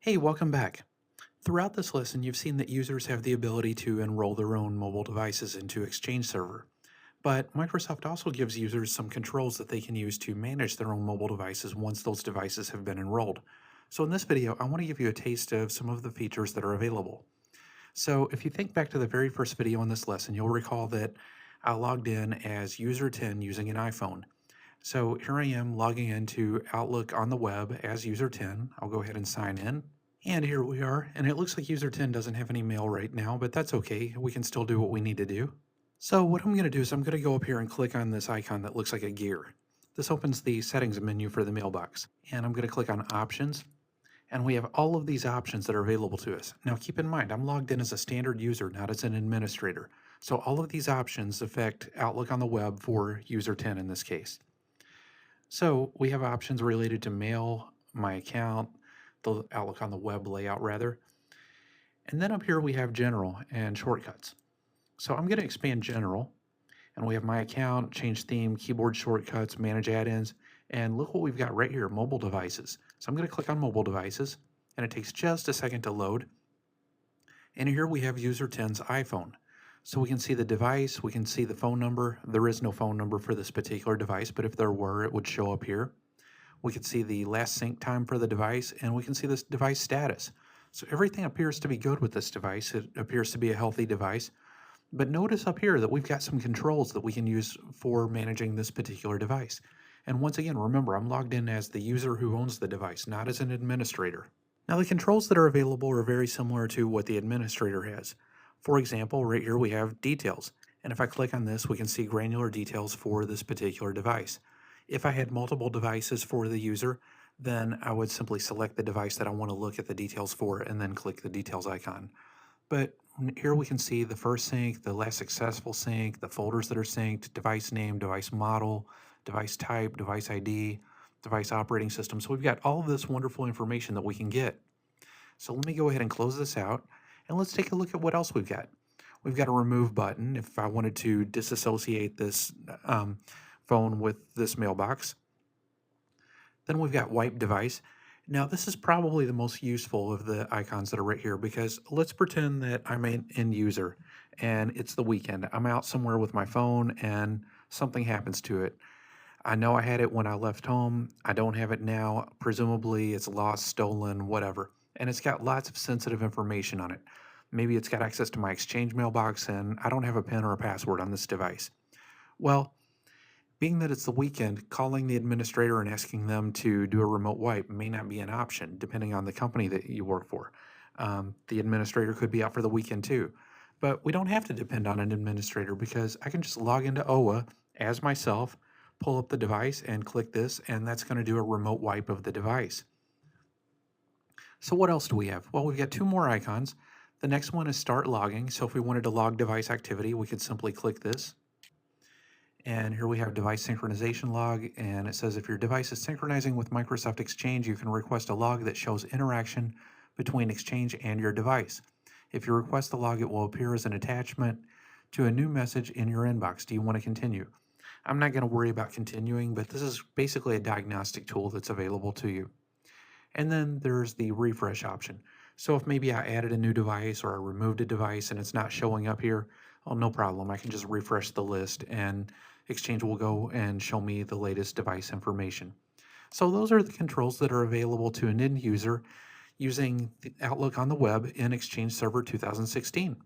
Hey, welcome back. Throughout this lesson, you've seen that users have the ability to enroll their own mobile devices into Exchange Server. But Microsoft also gives users some controls that they can use to manage their own mobile devices once those devices have been enrolled. So in this video, I want to give you a taste of some of the features that are available. So if you think back to the very first video in this lesson, you'll recall that I logged in as user 10 using an iPhone. So here I am logging into Outlook on the web as user 10. I'll go ahead and sign in. And here we are, and it looks like user 10 doesn't have any mail right now, but that's okay. We can still do what we need to do. So what I'm going to do is I'm going to go up here and click on this icon that looks like a gear. This opens the settings menu for the mailbox. And I'm going to click on options, and we have all of these options that are available to us. Now keep in mind, I'm logged in as a standard user, not as an administrator. So all of these options affect Outlook on the web for user 10 in this case. So we have options related to mail, my account, the Outlook on the web layout rather. And then up here we have general and shortcuts. So I'm going to expand general, and we have my account, change theme, keyboard shortcuts, manage add-ins, and look what we've got right here, mobile devices. So I'm going to click on mobile devices, and it takes just a second to load. And here we have user 10's iPhone. So we can see the device, we can see the phone number. There is no phone number for this particular device, but if there were, it would show up here. We can see the last sync time for the device, and we can see this device status. So everything appears to be good with this device. It appears to be a healthy device. But notice up here that we've got some controls that we can use for managing this particular device. And once again, remember, I'm logged in as the user who owns the device, not as an administrator. Now, the controls that are available are very similar to what the administrator has. For example, right here we have details. And if I click on this, we can see granular details for this particular device. If I had multiple devices for the user, then I would simply select the device that I want to look at the details for and then click the details icon. But here we can see the first sync, the last successful sync, the folders that are synced, device name, device model, device type, device ID, device operating system. So we've got all of this wonderful information that we can get. So let me go ahead and close this out, and let's take a look at what else we've got. We've got a remove button if I wanted to disassociate this phone with this mailbox. Then we've got wipe device. Now this is probably the most useful of the icons that are right here, because let's pretend that I'm an end user and it's the weekend. I'm out somewhere with my phone and something happens to it. I know I had it when I left home. I don't have it now. Presumably it's lost, stolen, whatever. And it's got lots of sensitive information on it. Maybe it's got access to my Exchange mailbox and I don't have a PIN or a password on this device. Well, being that it's the weekend, calling the administrator and asking them to do a remote wipe may not be an option, depending on the company that you work for. The administrator could be out for the weekend too. But we don't have to depend on an administrator because I can just log into OWA as myself, pull up the device and click this, and that's going to do a remote wipe of the device. So what else do we have? Well, we've got two more icons. The next one is start logging. So if we wanted to log device activity, we could simply click this. And here we have device synchronization log, and it says if your device is synchronizing with Microsoft Exchange, you can request a log that shows interaction between Exchange and your device. If you request the log, it will appear as an attachment to a new message in your inbox. Do you want to continue? I'm not going to worry about continuing, but this is basically a diagnostic tool that's available to you. And then there's the refresh option. So if maybe I added a new device or I removed a device and it's not showing up here, oh, no problem. I can just refresh the list and Exchange will go and show me the latest device information. So those are the controls that are available to an end user using the Outlook on the web in Exchange Server 2016.